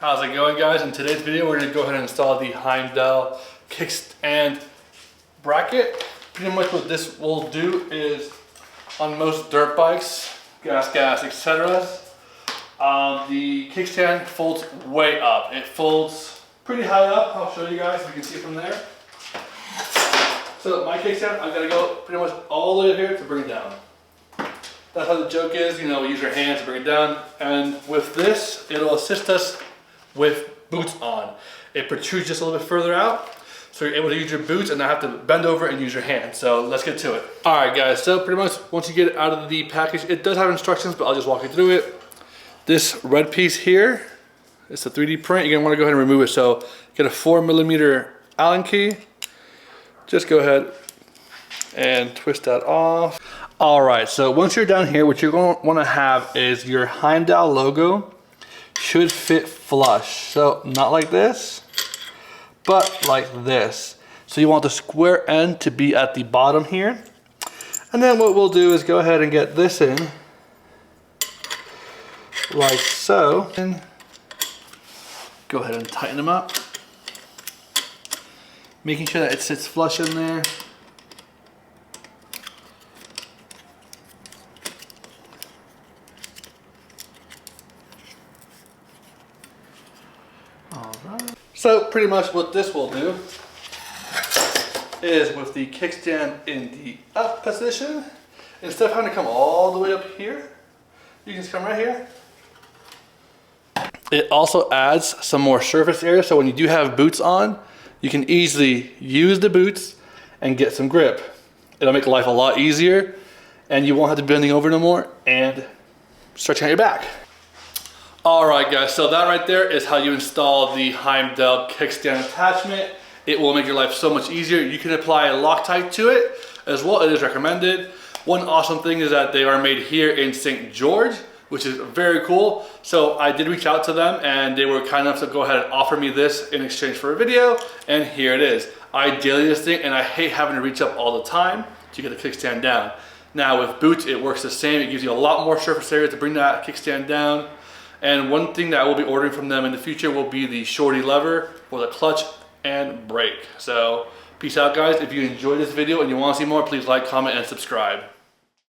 How's it going, guys? In today's video, we're going to go ahead and install the Heimdall kickstand bracket. Pretty much what this will do is, on most dirt bikes, GasGas, etc., the kickstand folds way up. It folds pretty high up. I'll show you guys if you can see from there. So my kickstand, I've got to go pretty much all the way here to bring it down. That's how the joke is, you know, we use our hands to bring it down. And with this, it'll assist us with boots on. It protrudes just a little bit further out, so you're able to use your boots and not have to bend over and use your hands. So let's get to it. All right, guys, so pretty much once you get it out of the package, it does have instructions, but I'll just walk you through it. This red piece here, it's a 3D print. You're gonna wanna go ahead and remove it. So get a 4mm Allen key. Just go ahead and twist that off. All right, so once you're down here, what you're gonna wanna have is your Heimdall logo should fit flush. So not like this, but like this. So you want the square end to be at the bottom here. And then what we'll do is go ahead and get this in, like so. And go ahead and tighten them up, making sure that it sits flush in there. Alright. So pretty much what this will do is, with the kickstand in the up position, instead of having to come all the way up here, you can just come right here. It also adds some more surface area, so when you do have boots on, you can easily use the boots and get some grip. It'll make life a lot easier, and you won't have to be bending over no more and stretching out your back. All right, guys, so that right there is how you install the Heimdall kickstand attachment. It will make your life so much easier. You can apply a Loctite to it as well. It is recommended. One awesome thing is that they are made here in St. George, which is very cool. So I did reach out to them and they were kind enough to go ahead and offer me this in exchange for a video, and here it is. I daily this thing, and I hate having to reach up all the time to get the kickstand down. Now with boots, it works the same. It gives you a lot more surface area to bring that kickstand down. And one thing that I will be ordering from them in the future will be the shorty lever for the clutch and brake. So peace out, guys. If you enjoyed this video and you want to see more, please like, comment, and subscribe.